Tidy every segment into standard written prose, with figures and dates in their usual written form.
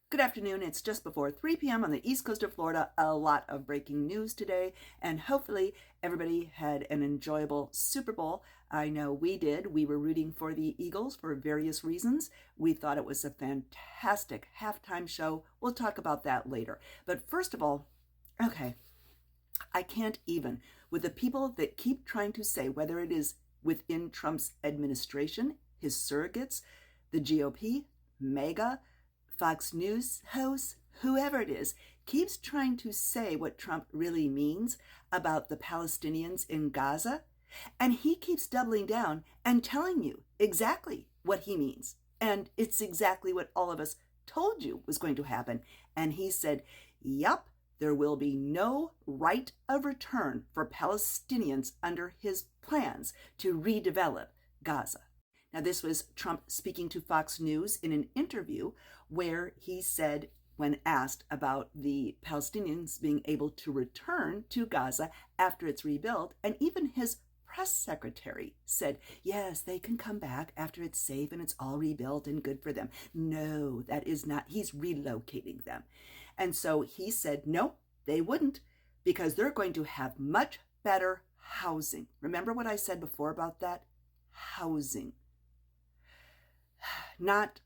Good afternoon. It's just before 3 p.m. on the east coast of Florida. A lot of breaking news today, and hopefully everybody had an enjoyable Super Bowl. I know we did. We were rooting for the Eagles for various reasons. We thought it was a fantastic halftime show. We'll talk about that later. But first of all, okay, I can't even with the people that keep trying to say whether it is within Trump's administration, his surrogates, the GOP, MAGA, Fox News hosts, whoever it is, keeps trying to say what Trump really means about the Palestinians in Gaza. And he keeps doubling down and telling you exactly what he means. And it's exactly what all of us told you was going to happen. And he said, yup, there will be no right of return for Palestinians under his plans to redevelop Gaza. Now, this was Trump speaking to Fox News in an interview where he said, when asked about the Palestinians being able to return to Gaza after it's rebuilt, and even his press secretary said, yes, they can come back after it's safe and it's all rebuilt and good for them. No, that is not. He's relocating them. And so he said, no, they wouldn't, because they're going to have much better housing. Remember what I said before about that? Housing. Not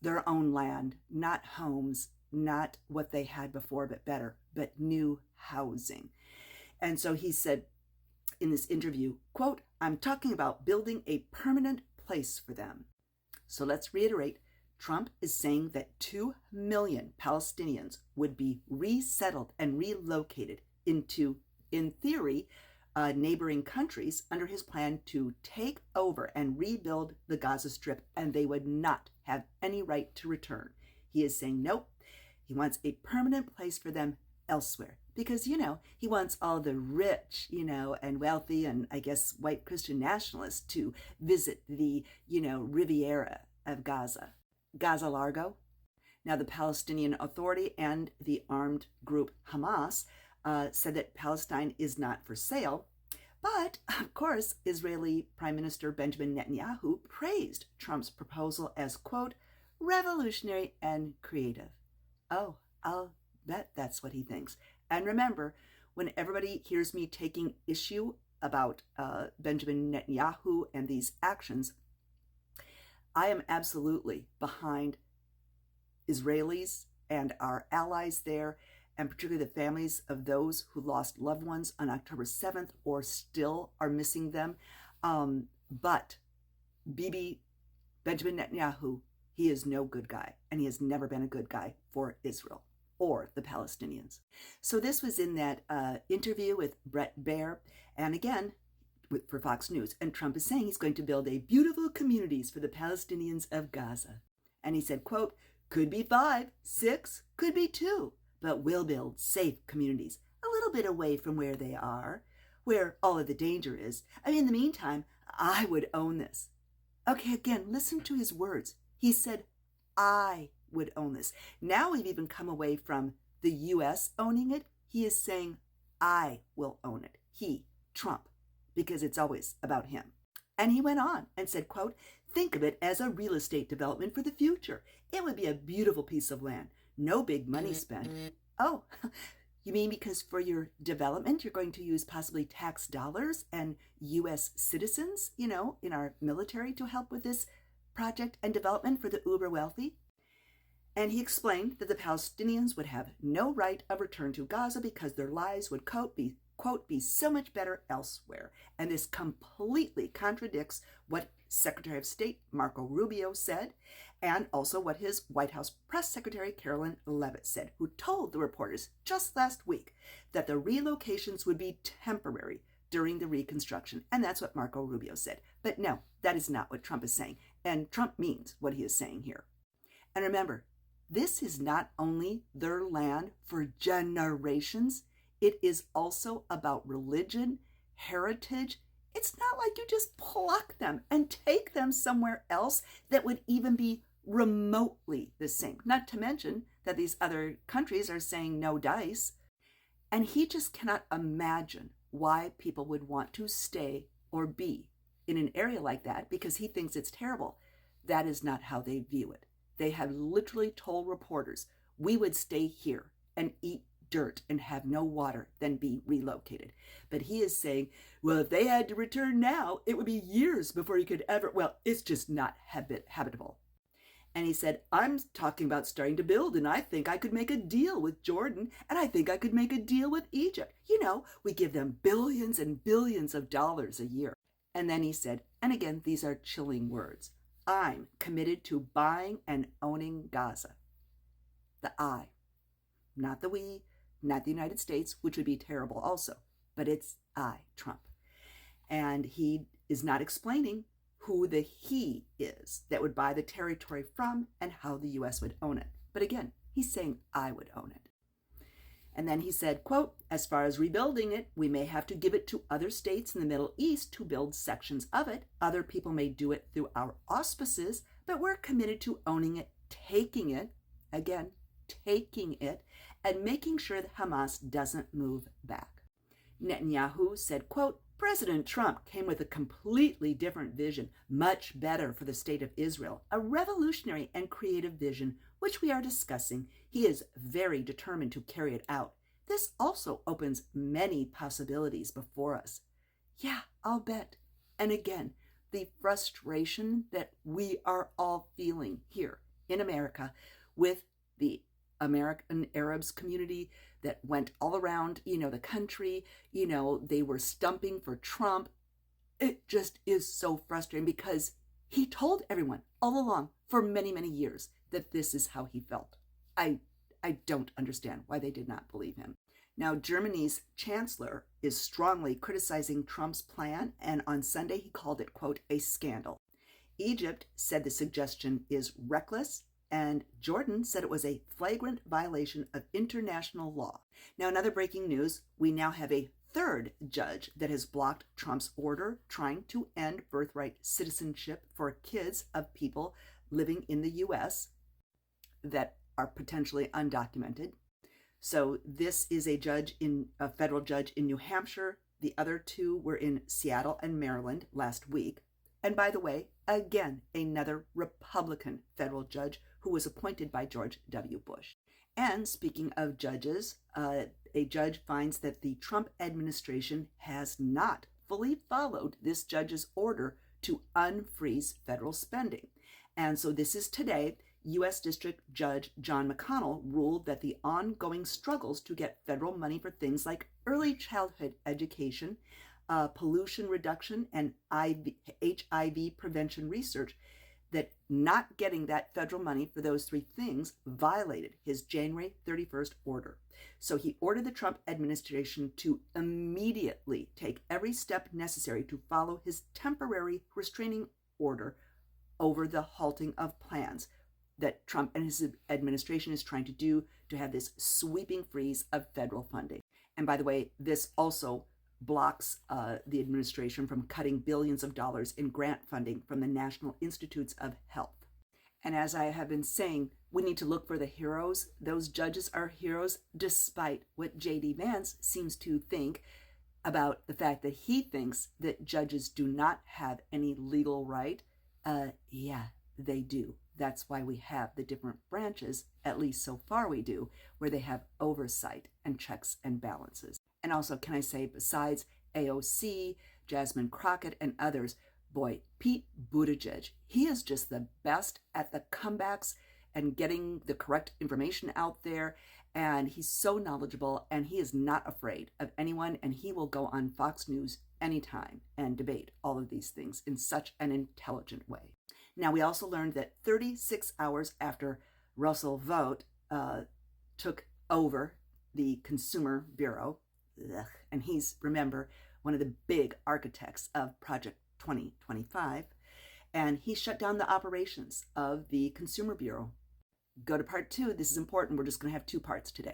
their own land, not homes, not what they had before, but better, but new housing. And so he said in this interview, quote, I'm talking about building a permanent place for them. So let's reiterate, Trump is saying that 2 million Palestinians would be resettled and relocated into, in theory, neighboring countries under his plan to take over and rebuild the Gaza Strip, and they would not have any right to return. He is saying nope. He wants a permanent place for them elsewhere because, he wants all the rich, and wealthy and I guess white Christian nationalists to visit the, Riviera of Gaza, Gaza Largo. Now, the Palestinian Authority and the armed group Hamas said that Palestine is not for sale. But, of course, Israeli Prime Minister Benjamin Netanyahu praised Trump's proposal as, quote, revolutionary and creative. Oh, I'll bet that's what he thinks. And remember, when everybody hears me taking issue about Benjamin Netanyahu and these actions, I am absolutely behind Israelis and our allies there, and particularly the families of those who lost loved ones on October 7th or still are missing them. But Benjamin Netanyahu, he is no good guy, and he has never been a good guy for Israel or the Palestinians. So this was in that interview with Bret Baier, and again, for Fox News, and Trump is saying he's going to build a beautiful communities for the Palestinians of Gaza. And he said, quote, could be 5, 6, could be 2. But we'll build safe communities a little bit away from where they are, where all of the danger is. In the meantime, I would own this. Okay, again, listen to his words. He said, I would own this. Now we've even come away from the U.S. owning it. He is saying, I will own it. He, Trump, because it's always about him. And he went on and said, quote, think of it as a real estate development for the future. It would be a beautiful piece of land. No big money spent. Oh, you mean because for your development, you're going to use possibly tax dollars and U.S. citizens, in our military to help with this project and development for the uber wealthy? And he explained that the Palestinians would have no right of return to Gaza because their lives would, quote, be so much better elsewhere. And this completely contradicts what Secretary of State Marco Rubio said, and also what his White House press secretary Carolyn Leavitt said, who told the reporters just last week that the relocations would be temporary during the reconstruction. And that's what Marco Rubio said. But no, that is not what Trump is saying. And Trump means what he is saying here. And remember, this is not only their land for generations, it is also about religion, heritage. It's not like you just pluck them and take them somewhere else that would even be remotely the same. Not to mention that these other countries are saying no dice. And he just cannot imagine why people would want to stay or be in an area like that because he thinks it's terrible. That is not how they view it. they had literally told reporters, we would stay here and eat dirt and have no water than be relocated. But he is saying, well, if they had to return now, it would be years before you could ever, well, it's just not habitable. And he said, I'm talking about starting to build, and I think I could make a deal with Jordan, and I think I could make a deal with Egypt. You know, we give them billions and billions of dollars a year. And then he said, and again, these are chilling words, I'm committed to buying and owning Gaza. The I, not the we, not the United States, which would be terrible also, but it's I, Trump. And he is not explaining who the he is that would buy the territory from and how the U.S. would own it. But again, he's saying I would own it. And then he said, quote, as far as rebuilding it, we may have to give it to other states in the Middle East to build sections of it. Other people may do it through our auspices, but we're committed to owning it, taking it, again, taking it, and making sure that Hamas doesn't move back. Netanyahu said, quote, President Trump came with a completely different vision, much better for the state of Israel, a revolutionary and creative vision, which we are discussing. He is very determined to carry it out. This also opens many possibilities before us. Yeah, I'll bet. And again, the frustration that we are all feeling here in America with the American Arabs community that went all around, the country, they were stumping for Trump. It just is so frustrating because he told everyone all along for many, many years that this is how he felt. I don't understand why they did not believe him. Now, Germany's chancellor is strongly criticizing Trump's plan, and on Sunday he called it, quote, a scandal. Egypt said the suggestion is reckless, and Jordan said it was a flagrant violation of international law. Now, another breaking news, we now have a third judge that has blocked Trump's order trying to end birthright citizenship for kids of people living in the U.S. that are potentially undocumented. So this is a federal judge in New Hampshire. The other two were in Seattle and Maryland last week. And by the way, again, another Republican federal judge who was appointed by George W. Bush. And speaking of judges, a judge finds that the Trump administration has not fully followed this judge's order to unfreeze federal spending. And so this is today, U.S. District Judge John McConnell ruled that the ongoing struggles to get federal money for things like early childhood education, pollution reduction, and HIV prevention research, that not getting that federal money for those three things violated his January 31st order. So he ordered the Trump administration to immediately take every step necessary to follow his temporary restraining order over the halting of plans that Trump and his administration is trying to do to have this sweeping freeze of federal funding. And by the way, this also blocks the administration from cutting billions of dollars in grant funding from the National Institutes of Health. And as I have been saying, we need to look for the heroes. Those judges are heroes, despite what J.D. Vance seems to think about the fact that he thinks that judges do not have any legal right. Yeah, they do. That's why we have the different branches, at least so far we do, where they have oversight and checks and balances. And also, can I say, besides AOC, Jasmine Crockett, and others, boy, Pete Buttigieg, he is just the best at the comebacks and getting the correct information out there. And he's so knowledgeable, and he is not afraid of anyone, and he will go on Fox News anytime and debate all of these things in such an intelligent way. Now, we also learned that 36 hours after Russell Vought took over the Consumer Bureau, and he's, remember, one of the big architects of Project 2025, and he shut down the operations of the Consumer Bureau. Go to part 2. This is important. We're just going to have 2 parts today.